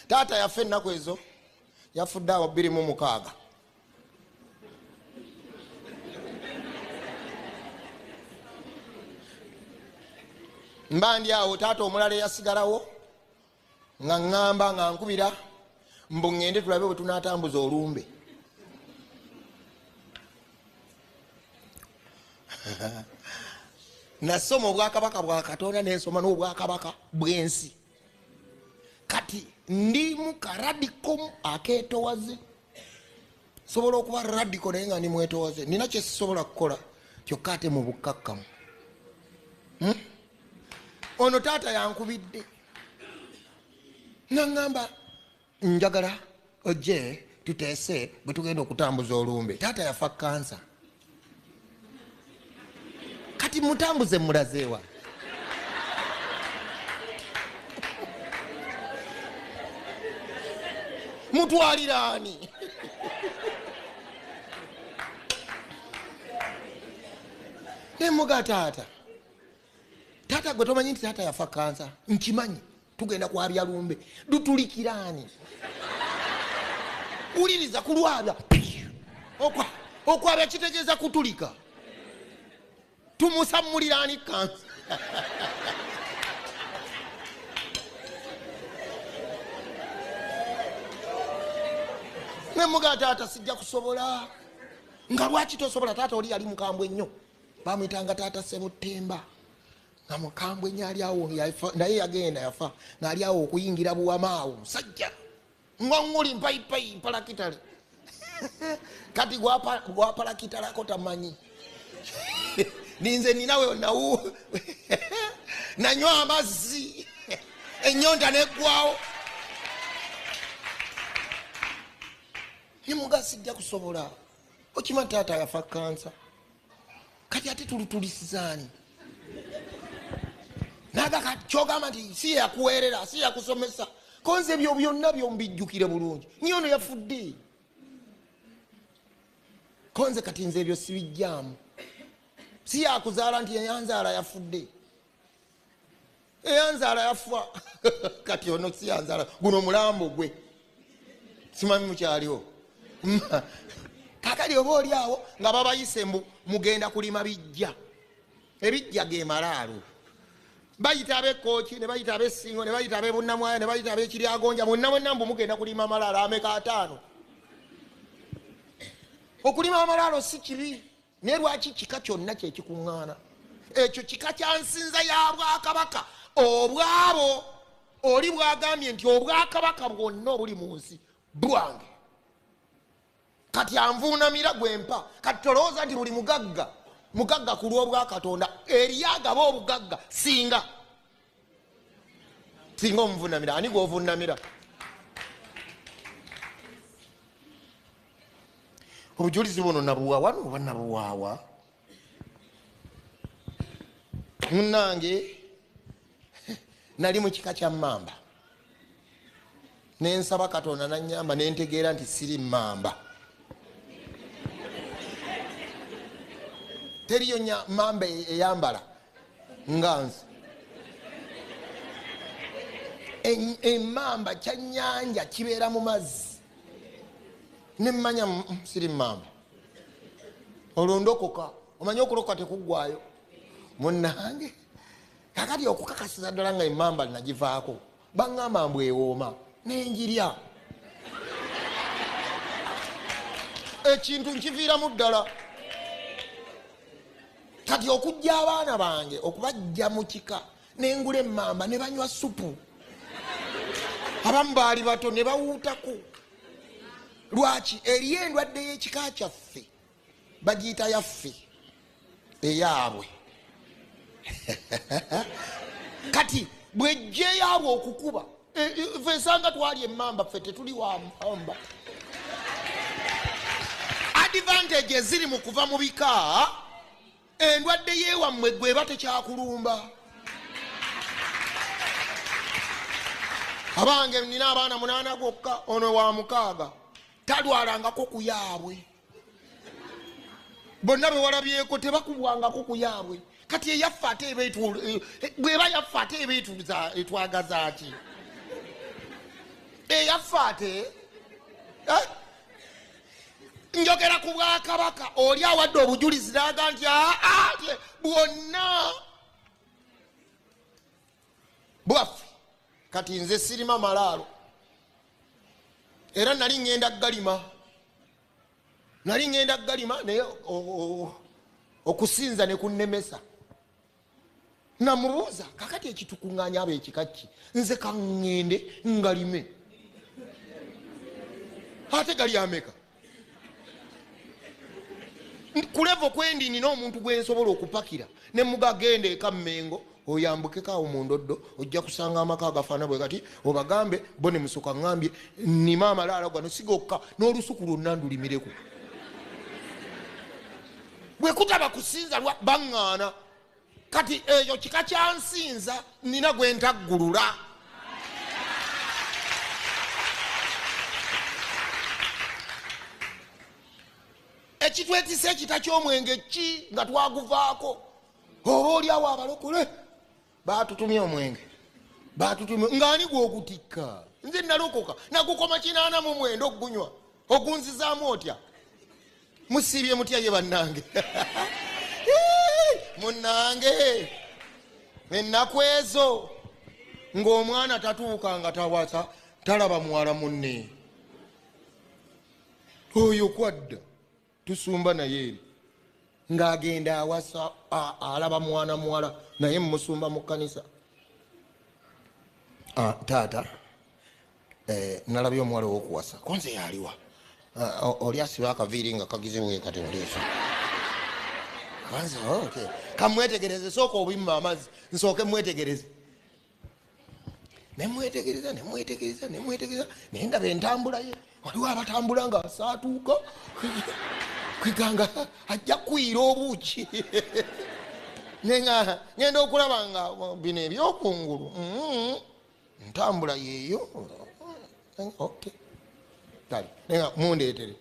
taata yaffe ennaku ezo yafudde awo 26 mba ndi awo taata omulala yasigalawo nga ŋŋamba nga nkubira mbu ŋŋende tulabe bwe tunaatambuza olumbe. Nasoma obwakabaka bwa Katonda nensoma n'obwakabaka bw'ensi. Kati ndi mu karadiko akeetowaze. Sobola okuba radiko naye nga ndi mwetowaze. Nina kye sisobola kukola kyokka ate mu bukkakkamu. Ono taata yankubidde. Nangamba njagala ojje tuteese bwe tugenda okutambuza olumbe. Taata yafa kansa. Kati mutambuze mulazeewa. Mutwaliraani. Nemuga taata. Taata gwe tomanyi nti taata yafa kansa. Nkimanyi. Tugenda kwabya lumbe. Dutulikiraani. Uliriza kulwabya. Okwabya kitegeeza kutulika. Tumusamuliraani kansa. Nemuga taata sijja kusobola. Nga lwaki tosobola? Taata oli yali mukambwe nnyo. Bamuyitanga taata Ssebutemba. Nga mukambwe nnyo ali awo naye yagenda yafa. Ng'ali awo okuyingira buwamaawo musajja. Ng'onguli mpayipayi mpalakitale. Kati gwapalakitalako tamanyi. Ninze ninawe nawu. Nanywa amazzi. Ennyonta neggwawo. Nemuga sijja kusobola. Okima taata yafa kansa. Kati ate tulisizaani. Naga kyogamba nti si yakuweerera, si yakusomesa. Konze ebyo byonna byombijjukire bulungi. Niyo ono yafudde. Konze kati nze ebyo sibijjaamu. Si yakuzaala nti eyanzaala yafudde. Eyanzaala yafa. Kati ono si yanzaala. Guno mulambo gwe. Simanyi mukyaliwo. Kakali oba oli awo nga babayise mugenda kulima bijja. Ebijja ge malaalo. Bayita ab'Ekkooki, ne bayita ab'Essingo, ne bayita ab'Ebunnamwaya, ne bayita ab'Ekiryagonja, mwenna mbu mugenda kulima amalaalo ameka 5. Okulima amalaalo si kibi. Naye lwaki kika kyonna kye kikuŋŋaana? Ekyo kika kya nsinza ya Bwakabaka. Obwabo oli bwagambye nti obwakabaka bwonna obuli mu nsi bwange. Kati anvuunamira gwempa. Kati tolowooza nti buli mugagga ku lw'obwa Katonda eriyagaba obugagga singa omuvuunamira. Ani gw'ovuunamira? Obujulizi buno nabuwaawa oba nabuwaawa? Munnange nali mu kika kya mmamba. Nensaba Katonda nannyamba nentegeera nti siri mmamba. Teriyo mmamba eyambala nga nze. Emmamba kyannyanja kibeera mu mazzi. Nemmanya siri mmamba. Olwo ndokoka. Omanyi okulokoka tekuggwaayo. Munnange kakati okukakasiza ddala nga emmamba nagivaako. Baŋŋamba mbu ewooma. Nenjirya. Ekintu nkiviiramu ddala. Kati okujja abaana bange okubajja mu kika nengula emmamba ne banywa supu. Abamu baali bato ne bawuutako. Lwaki? Eriyo endwadde y'ekika kyaffe bagiyita yaffe eyaabwe. Kati bwejja eyaabwe okukuba ffe esanga twali emmamba ffe tetuli wa mmamba. Advantage eziri mu kuva mu bika, endwadde yeewammwe gweba tekyakulumba. Abange nina abaana 8 gokka, ono wa 6 talwalangako ku yaabwe. Bonna bwe walabyeko tebakubwangako ku yaabwe. Kati eyaffe ate bweba yaffe ate etwagaza ki? yafa ate njogera ku Bwakabaka oli awadde obujulizi naga nti bwonna bwaffe. Kati nze sirima malaalo era nali ngenda galima naye okusinza ne kunnemesa. Namubuuza kakati ekitukuŋŋaanya aba ekikaki nze kaŋŋende ngalime ate gali ameka kulevo kwendi nina omuntu gwe nsobola okupakira ne mugagenda eka Mmengo oyambukeko awo mu Ndoddo ojja kusanga amaka agafaana bwe kati obagambe bo ne musoka ŋŋambye nnima amalaalo gano sigokka n'olusuku lwonna ndulimireku. Bwe kutaba kusinza baŋŋaana kati eyo kika kyansinza nina gwe ntaggulula. Ekitwetise ekita ky'omwenge ki nga twaguvaako oba oliawo abalokole batutumye omwenge ng'ani gwogutikka nze nalokoka nagukoma 89 okugunywa ogunzizaamu otya musiibye mutya ye bannange munnange ennaku ezo ng'omwana tatuuka nga tawasa talaba muwala munne oyo kwadda tusumba naye eri ng'agenda awasa alaba muwala naye musumba mu kkanisa. Taata nalabye omuwala ow'okuwasa konze yaliwa oli asiba akaviiri nga kagize wekateoleeso kanze okay. Kamwetegereze sooka obimma amazzi nsooke mwetegereze nemwetegereza naye ndaba entambula ye waliwo abatambula nga asaatuuka kweganga ajja kwira obuuki nenga ngenda okulaba nga bino ebyokungulu ntambula yeeyo okay. Kale nenga mundeetere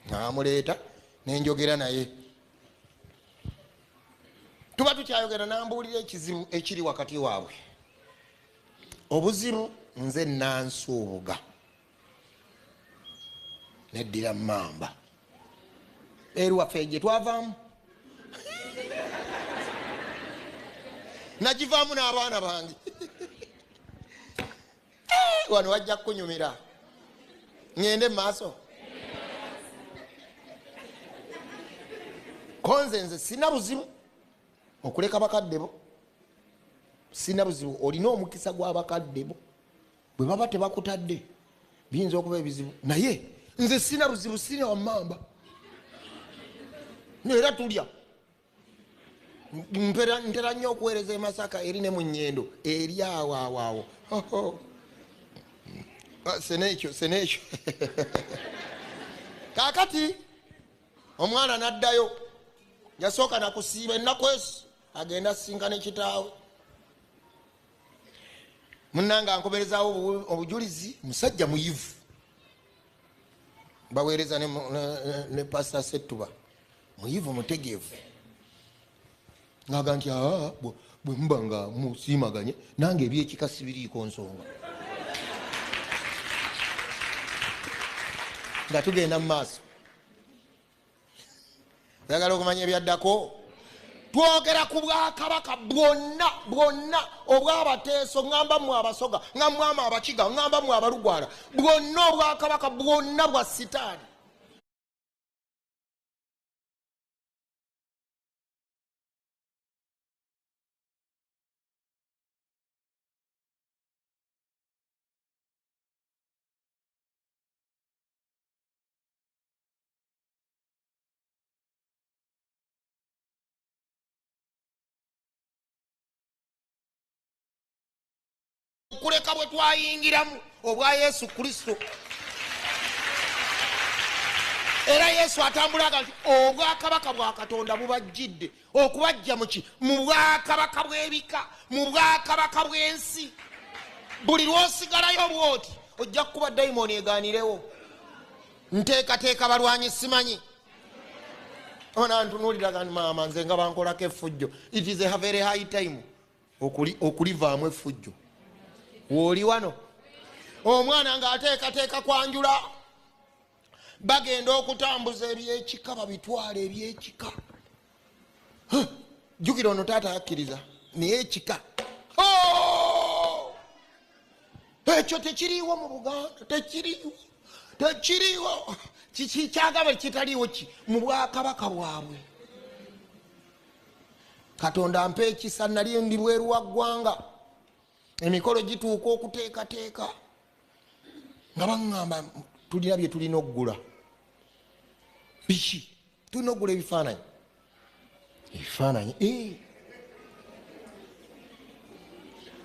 namuleeta nenjogera naye tuba tukyayogera nambuulira ekizibu ekiri wakati waabwe. Obuzibu nze nansuubuga neddira Mamba eri waffe gye twavaamu nagivaamu n'abaana bange wano wajja kunyumira ngende mu maaso konze nze sina buzibu okuleka bakadde bo sina buzibu olina omukisa gw'abakadde bo bwe baba tebakutadde biyinza okuba ebizibu naye nze sina buzibu sina Wamamba era tulya ntera nnyo okuweereza Masaka eri ne mu Nnyendo eri awo senekyo kakati omwana naddayo yasooka nakusiiba ennaku ezo agenda sinkana kitaawe munnanga ankomerezaawo obujulizi musajja muyivu baweereza ne Pastor Settuba muyivu mutegeevu ngaga nti bwe muba nga musiimaganye nange ebyekikasi biriiko nsonga nga tugenda mu maaso. Oyagala okumanya ebyaddako twogera ku Bwakabaka bwonna obw'Abateeso ŋŋamba mu Abasoga ŋŋamba Abakiga ŋŋamba mu Abalugwala bwonna Obwakabaka bwonna bwa Sitaani. Kuleka bwe twayingiramu obwa Yesu Kristo era Yesu atambulaga nti Obwakabaka bwa Katonda bubajjidde okubajja mu Bwakabaka bw'ebika mu Bwakabaka bw'ensi. Buli lw'osigalayo bw'oti ojja kuba dayimoni egaanirewo nteekateeka balwanyi simanyi ona ntunuuliraga maama nze nga bankolako effujjo. It is a very high time okulivaamu effujjo. Woli wano omwana ng'ateekateeka kwanjula bagenda okutambuza ebyekika babitwala ebyekika jjukira ono taata yakkiriza naye ekika ekyo tekiriiwo mu Buganda tekiriiwo kyagaba kitaliiwo ki mu bwakabaka bwabwe Katonda mpa ekisa nali ndi bweru wa ggwanga emikolo gituuka okuteekateeka nga baŋŋamba tulina bye tulina okugula biki tulina okugula ebifaananyi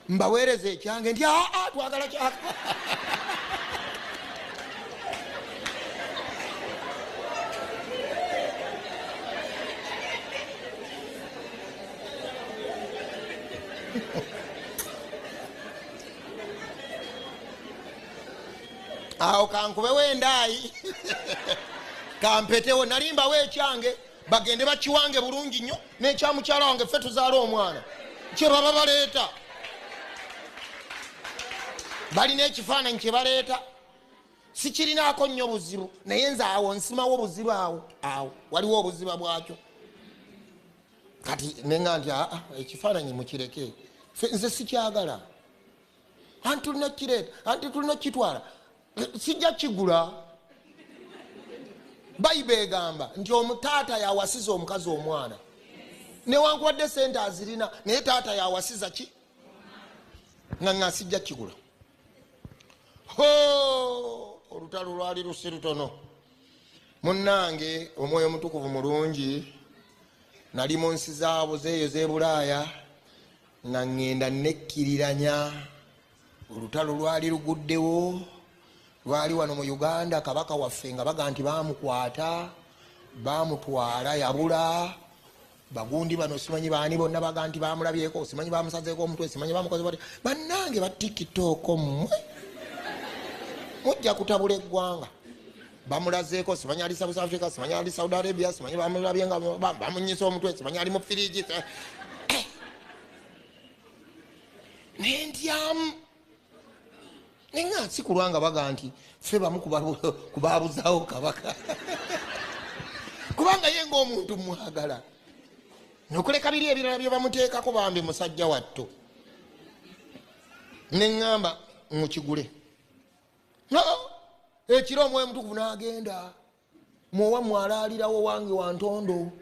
mbaweereza ekyange nti twagala kyaka awo kankubewo endaayi kampetewo nali mbawo ekyange bagende bakiwange bulungi nnyo n'ekyamukyala wange ffe tuzaala omwana kye baba baleeta balina ekifaananyi kye baleeta sikirinaako nnyo buzibu naye nze awo nsimawo obuzibu awo waliwo obuziba bwakyo kati nenga nti ekifaananyi mukireke nze sikyagala anti tulina kireeta anti tulina kitwala sijja kigula Bayibuli egamba nti omutaata yawasiza omukazi omwana newankubadde sente azirina naye taata yawasiza ki nga sijja kigula olutalo lwali lusi lutono munnange omwoyo mutukuvu mulungi nali mu nsi zaabo zeeyo z'ebulaaya nga ŋŋenda nekkiriranya olutalo lwali luguddewo lwali wano mu Uganda kabaka waffe nga baga nti bamukwata bamutwala yabula bagundi bano simanyi baani bonna baga nti bamulabyeko simanyi bamusazeeko omutwe simanyi bamukoze bati bannange ba TikTok mmwe mujja kutabula eggwanga bamulazeeko simanyi ali South Africa simanyi ali Saudi Arabia simanyi bamulabye nga bamunyisa omutwe simanyi ali mu firiji nendyamu nenga si kulwanga baga nti ffe bamu kubabuzaawo kabaka kubanga ye ng'omuntu mwagala nokuleka biri ebirala bye bamuteekako bambi musajja watto neŋŋamba mukigule ekiro omwoyo mutukuvu n'agenda mwowa mwalaalirawo wange wa ntondo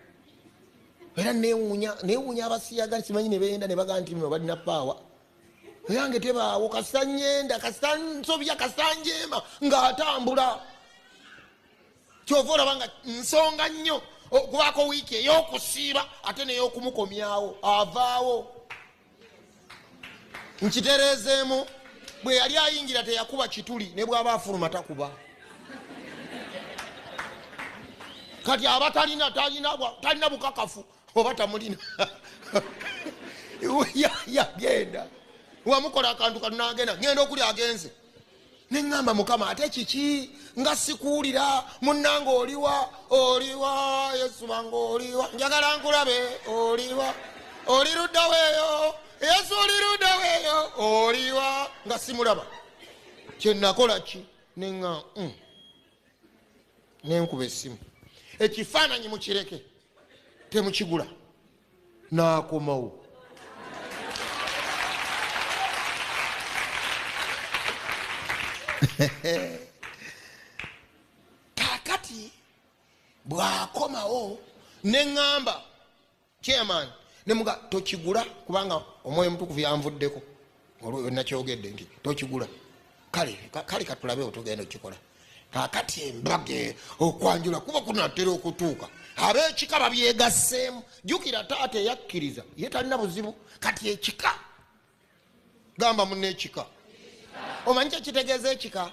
era neewuunya abasiyaga simanyi ne beenda ne baga nti no balina paawa yange tebaawo kasita nyenda kasita nsobya kasita njeema ng'atambula kyova olaba nga nsonga nnyo okubaako wiiki ey'okusiiba ate n'ey'okumukomyawo avaawo nkitereezeemu bwe yali ayingira teyakuba kituli ne bw'aba afuluma takuba kati aba talina bukakafu oba tamulina yagenda wamukola akantu kanagenda ngenda okuli agenze neŋŋamba Mukama ate kiki nga sikuwulira munnange oliwa Yesu wange oliwa njagala nkulabe oliwa oli ludda weeyo Yesu oli ludda weeyo oliwa nga simulaba kyenakola ki neŋŋa nenkuba essimu ekifaananyi mukireke temukigula n'akomawo kakati bwakomawo neŋŋamba chairman nemuga tokigula kubanga omwoyo mutukuvu yanvuddeko nakyogedde nti tokigula kale katulabewo tugenda okikola kakati embage okwanjula kuba kunatera okutuuka ab'ekika babyegasseemu jjukira taata eyakkiriza ye talina buzibu kati ekika gamba munne ekika omanyi kyekitegeeza ekika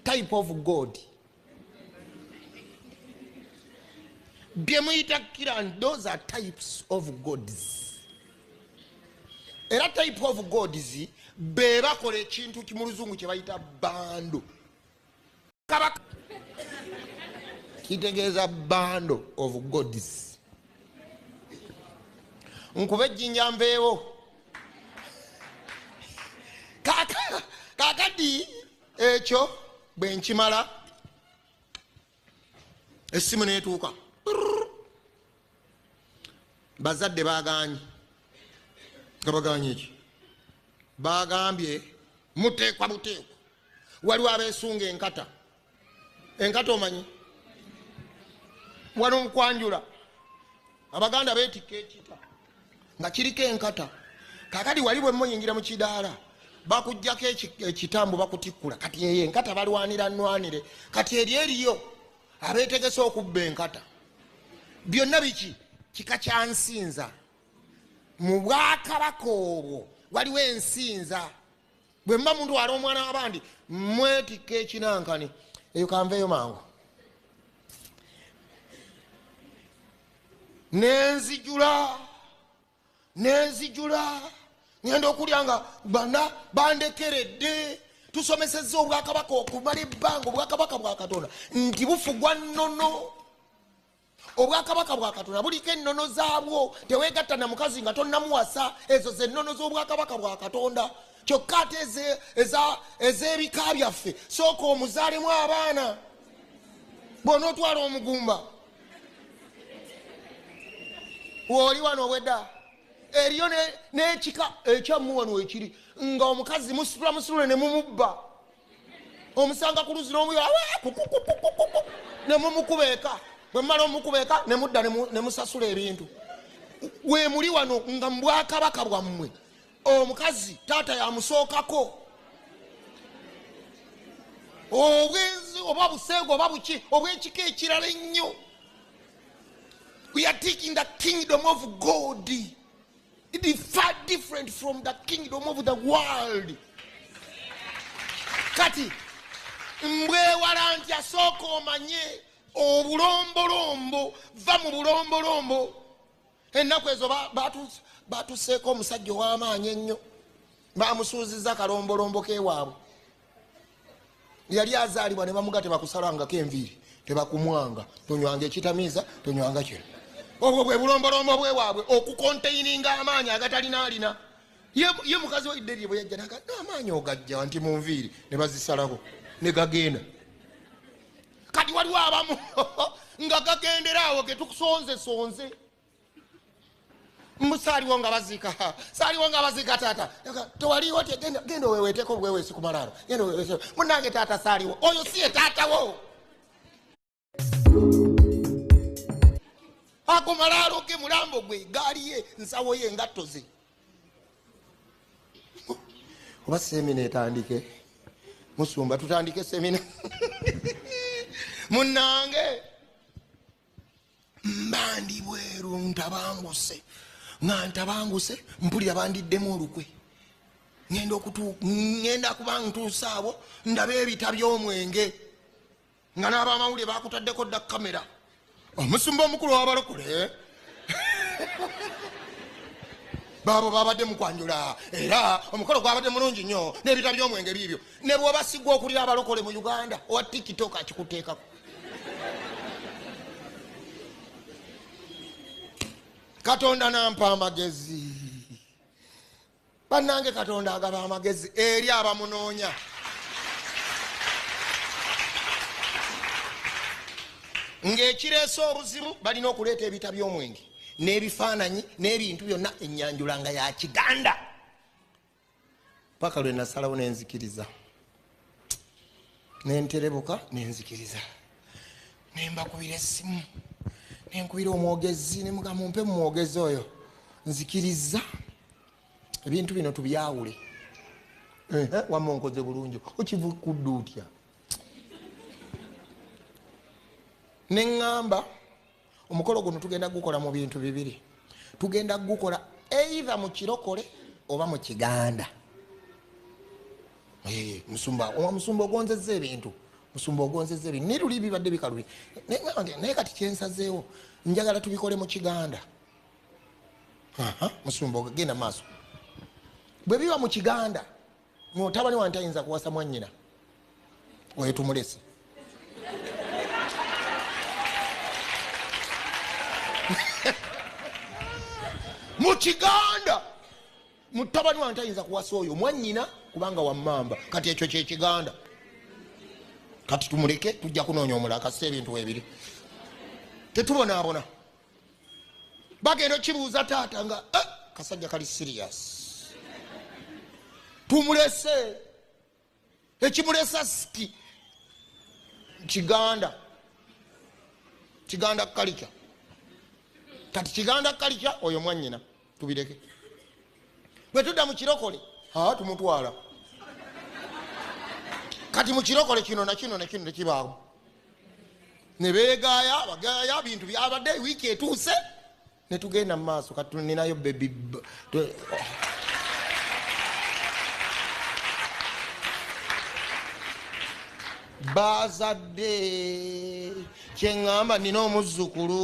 type of God bye muyita kiran those are types of gods era type of gods be bakola ekintu mu luzungu kye bayita bando kabaka kitegeeza bando of gods nkuba ejjinja nveewo kakadi ekyo bwe nkimala essimu neetuuka bazadde baganye nga baganye eki bagambye muteekwa buteekwa waliwo abeesunga enkata omanyi wano nkwanjula abaganda beetikka ekita nga kiriko enkata kakati wali bwe muyingira mu kidaala bakujjako ekitambu bakutikkula kati eyo enkata balwanira nnwanire kati eriyo abeetegese okubba enkata byonna biki kika kya nsinza mu bwakabaka obwo waliwo ensinza bwe mba muntu wali omwana w'abandi mwetikka ekinankani eyo kanveeyo mangu nenzijula ngenda okulya nga bana bandekeredde tusomesezza obwakabaka okumala ebbanga obwakabaka bwa Katonda nti bufugwa nnono obwakabaka bwa Katonda buliko ennono zaabwo teweegatta na mukazi nga tonnamuwasa ezo zennono z'obwakabaka bwa Katonda kyokka ate ez'ebika byaffe sooka omuzaalemu abaana bw'onootwala omugumba wooli wano obwedda eriyo n'ekika ekyammwe wano ekiri nga omukazi musitula ne mumubba omusanga ku luzi n'omuyo ne mumukubeeka bwe mmala omukubeeka ne mudda ne musasula ebintu we muli wano nga mu bwakabaka bwammwe omukazi taata yamusookako obwenzi oba buseego oba buki obw'ekika ekirala ennyo. We are taking the kingdom of God. It is far different from the kingdom of the world. Kati mbwewala nti asooka omanye obulombolombo va mu bulombolombo. Ennaku ezo batuseeko omusajja ow'amaanyi ennyo bamusuuziza kalombolombo keewaabwe yali azaalibwa ne bamuga tebakusalangako enviiri tebakumwanga tonywanga ekitamiiza tonywanga kino obwo bwe bulombolombo bwewaabwe okukonteininga amaanyi agatalina alina ye mukazi waidderie bwe yajja naga amaanyi ogajja nti mu nviiri ne bazisalako ne gagenda kati waliwo abamu nga gagendera awo ge tukusonzesonze musaaliwo nga bazika taata tewaliwo genda weweteeko bweweesi ku malaalo munange taata saaliwo oyo si ye taatawo ako malaalo ge mulambo gwe gaali ye nsawo ye engatto ze oba semina etandike musumba tutandike semina munange mbandi bweru ntabanguse mpulira bandiddemu olukwe ngenda kuba ntuusa abo ndaba ebita by'omwenge nga n'abamawulire bakutaddeko dda kamera omusumba omukulu w'abalokole baabo babadde mukwanjula era omukolo gwabadde mulungi nnyo n'ebita by'omwenge biibyo ne bw'oba sigwa okulira abalokole mu Uganda owa tiktok akikuteekako Katonda nampa amagezi bannange Katonda agaba amagezi eri abamunoonya ng'ekireese obuzibu balina okuleeta ebita by'omwenge n'ebifaananyi n'ebintu byonna ennyanjula nga ya Kiganda paka lwe nasalawo nenzikiriza nenterebuka nenzikiriza nembakubira essimu nenkubira omwogezi nemugamba mumpe mu mwogezi oyo nzikiriza ebintu bino tubyawule wamma onkoze bulungi okivukudde otya neŋŋamba omukolo guno tugenda gukola mu bintu bibiri tugenda gukola either mu kirokole oba mu Kiganda musumba ogonzezza ebintu niruli bibadde bikalubi naye kati kyensazeewo njagala tubikole mu Kiganda musumba ogenda maaso bwe biba mu Kiganda mutabani wange tayinza kuwasa mwannyina oyo tumulese mu Kiganda mutabani wange tayinza kuwasa oyo mwannyina kubanga wammamba kati ekyo kyekiganda kati tumuleke tujja kunoonya omulala kasita ebintu webiri tetubonaabona bagenda kibuuza taata nga kasajja kali serious tumulese ekimulesa ski kiganda kalica kati kiganda kalica oyo mwanyina tubireke bwe tudda mu kirokole tumutwala kati mu kirokole kino nakino tekibaawo ne beegaya bagaya bintu byabadde wiiki etuuse ne tugenda mu maaso kati ninayo bebi bazadde kyeŋŋamba nina omuzzukulu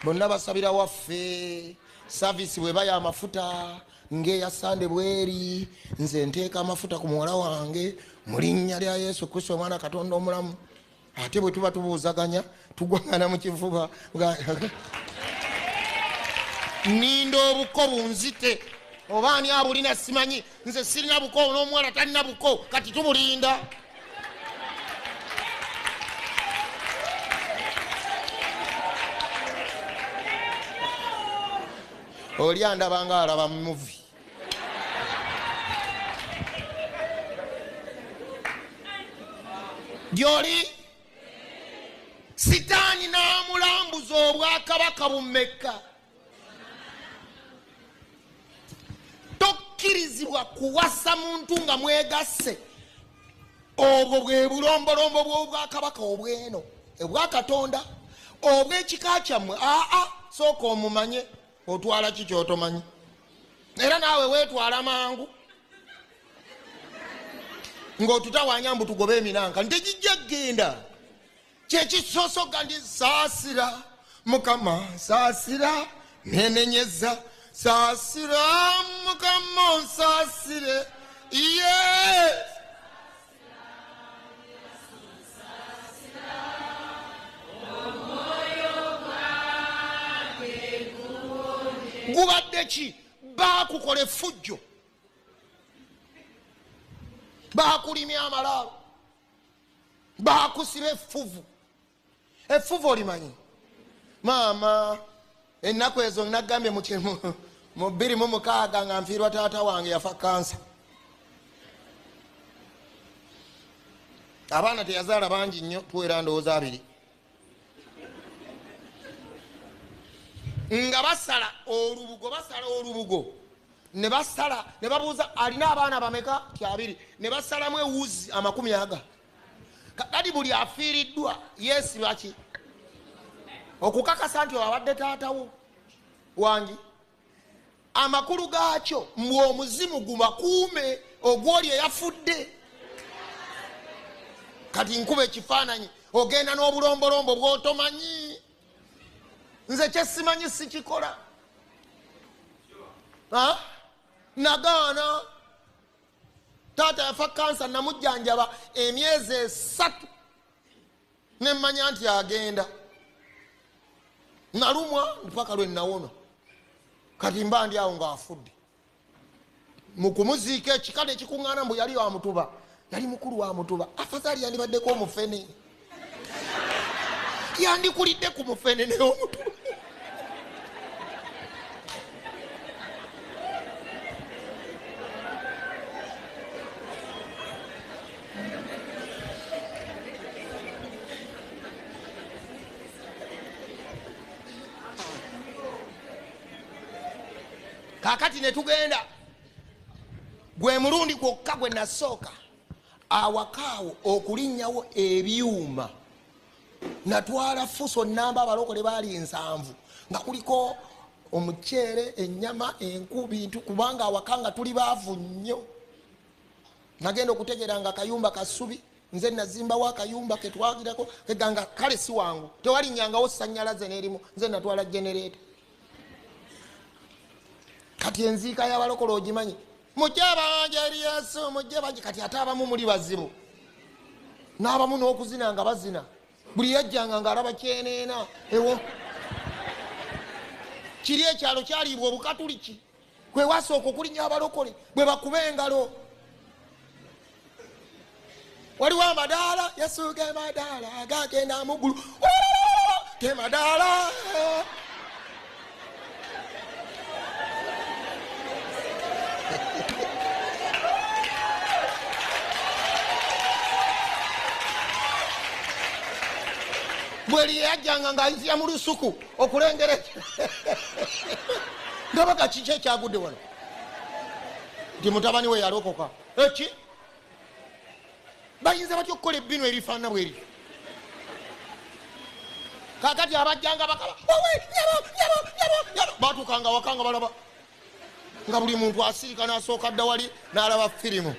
bonna basabira waffe savisi bwe baya amafuta ng'eyasande bweri nze nteeka amafuta ku muwala wange mu linnya lya Yesu Kristo omwana Katonda omulamu ate bwe tuba tubuuzaganya tugwangana mu kifuba ninda obuko bunzite oba ani abulina simanyi nze sirina buko n'omuwala talina buko kati tumulinda oli andabanga alaba mu muvi gyoli sitaani n'amulambuza obwakabaka bumeka tokkirizibwa kuwasa muntu nga mwegasse obwo bwe bulombolombo bw'obwakabaka obweno obwakatonda obw'ekika kyammwe sooka omumanye otwala ki kyotomanyi era naawe weetwala mangu ng'otutawanya mbu tugobe eminanka ntegijja genda kyekisosoga ndi saasira mukama saasira nenenyeza saasira mukama onsaasire gubadde ki bakukola effujjo bakulimya amalaalo bakusiba effuvu olimanyi maama ennaku ezo nagambye mu 26 nga nfiirwa taata wange yafa kansa abaana teyazaala bangi nnyo tuwera ndowooza 2 nga basala olubugo ne babuuza alina abaana bameka ti 2 ne basalamu ewuzi 40 kati buli afiiriddwa yeesibaki okukakasa nti abadde taatawo wangi amakulu gaakyo mbwe omuzimu gumakuume ogwoli eyafudde kati nkuba ekifaananyi ogenda n'obulombolombo bw'otomanyi nze kyesimanyi sikikola nagaana taata yafa kansa namujjanjaba emyezi 3 nemmanya nti agenda nalumwa mpaka lwe nawona kati mba ndi awo ng'afudde mu kumuziika ekikale ekikuŋŋaana mbu yali wa Mutuba yali mukulu wa Mutuba afazaali yandibaddeko omufene yandikulidde ku mufene naye Omutuba kakati netugenda gwe mulundi gwokka gwe nasooka awakaawo okulinnyawo ebyuma natwala fuso namba abalokole baali 7 nga kuliko omuceere ennyama enku bintu kubanga awakanga tuli baavu nnyo nagenda okutegeera nga kayumba kasubi nze nazimbawo akayumba ketwagirako keganga kale si wangu tewalinyangawo sannyalaze n'erimu nze natwala generator kati enziika y'abalokole ogimanyi mujje banje eri Yesu mujje banje kati ate abamu muli bazibu n'abamu n'okuzina nga bazina buli yajjanga ng'alaba kyeneena ewo kiri ekyalo kyaliibwa obukatuliki kwe wasooka okulinnya abalokole bwe bakuba engalo. Waliwo amadaala, Yesu ge madaala gagenda mu ggulu, ge madaala. Bweli yajjanga ng'ayizira mu lusuku okulengera ndabaga kiki ekyagudde wano nti mutabani we yalokoka. Eki bayinza batya okukola ebbinu erifaanana bweri. Kaakati abajjanga bakaba batuukanga wakanga balaba nga buli muntu asirika n'asooka dda wali n'alaba firimu.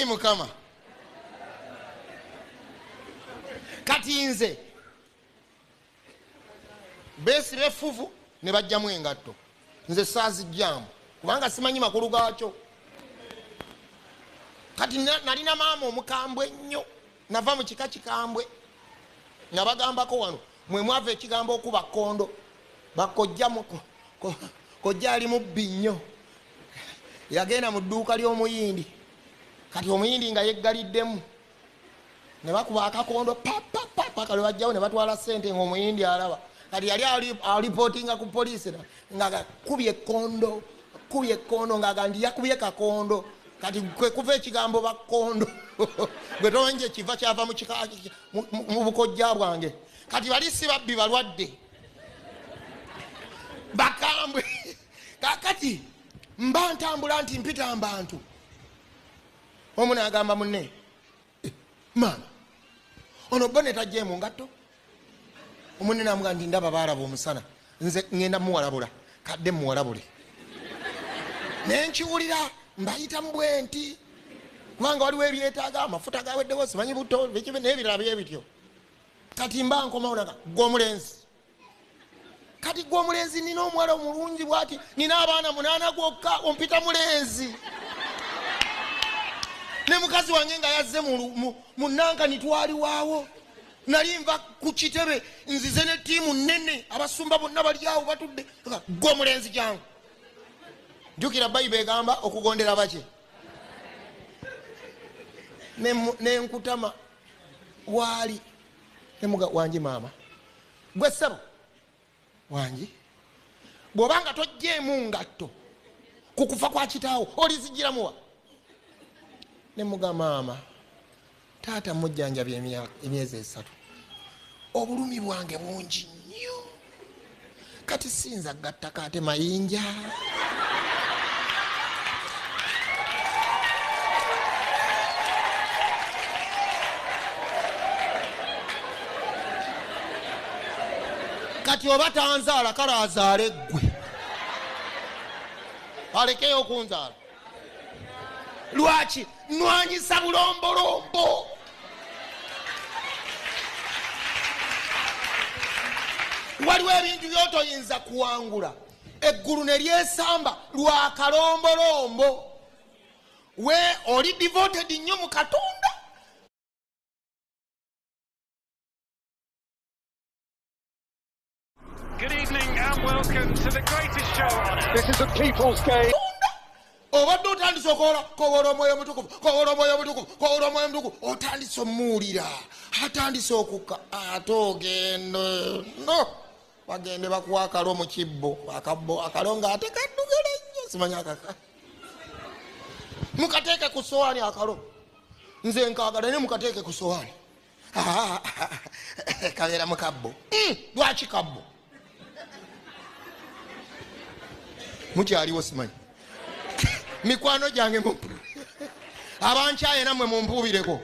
Mukama kati nze beesiba effuvu ne bajjamu engatto, nze saazijjamu kubanga simanyi makulu gaakyo. Kati nalina maama omukambwe ennyo, nava mu kika kikambwe nga bagambako wano mwe mwava ekigambo okuba kkondo. Bakojjamu kojja ali mubbi nnyo, yagenda mu dduuka ly'omuyindi, kati omuyindi nga yeggaliddemu ne bakuba akakondo paka lwe bajjawo ne batwala ssente ng'omuyindi alaba. Kati yali alipootinga ku poliisi nga kubye ekkondo nga ndi yakubye kakondo. Kati kwe kuva ekigambo bakkondo gwe towenje kiva kyava mu bukojja bwange. Kati bali si babbi balwadde bakambwe. Kakati mba ntambula nti mpita mbantu, omu n'agamba munne, maama ono bone tajje mu ngatto. Omunne namuga ndi ndaba baalaba omusana, nze ngenda muwalabula, kadde muwalabule. Nenkiwulira mbayitamu bwe nti kubanga waliwo ebyetaaga amafuta gaweddewo simanyi buto n'ebirala byebityo. Kati mba nkomawo naga gw'omulenzi. Kati gw'omulenzi nina omuwala omulungi bwati, nina abaana 8 gwokka, ompita mulenzi. Ne mukazi wange nga yazze mu Nankani twali waawo, nali nva ku kitebe nzize ne ttiimu nnene, abasumba bonna bali awo batudde. Gw'omulenzi jangu. Jjukira Bayibuli egamba okugondera bake. Ne nkutama waali ne muga wangi maama, gwe ssebo wangi bw'obanga tojjeemu ngatto ku kufa kwa kitaawo olizigiramuwa. Ne muga maama, taata mujjanjabye emyezi 3, obulumi bwange bungi nnyo, kati sinza gattaka ate mayinja. Kati oba tanzaala kale azaale ggwe, alekeyo okunzaala. Lwaki nwanyisa bulombolombo? Waliwo ebintu byotoyinza kuwangula, eggulu ne lyesamba lwa kalombolombo. We oli devoted nnyo mu Katonda. Good evening and welcome to the greatest show on earth. This is a people's game. Obadde otandise okola kowola omwoyo omutukuvu, kowola omwoyo omutukuvu, kowola omwoyo omutukuvu, otandise omuwulira, atandise okukka ate ogende no bagende bakuwa akalo mu kibbo, akalo ng'ate kaddugala nnyo, simanyi akaka. Mukateeke ku sowaani akalo, nze nkaagala ne mukateeke ku sowaani. Kabeera mu kabbo. Lwaki kabbo? Mukyaliwo simanyi. Mikwano gyange abankyaye nammwe mumpuubireko.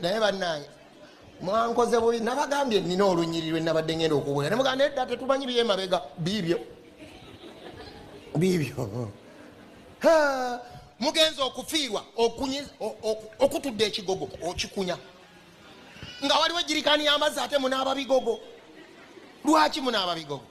Naye bannange mwankoze bubi, nabagambye nina olunyirirwe nabadde ngenda okubuulira. Ne mugamba nedda tetumanyi biri emabega, biibyo. Mugenza okufiirwa okutudde ekigogo okikunya. Nga waliwo ejjirikaani y'amazzi ate munaaba bigogo. Lwaki munaaba bigogo?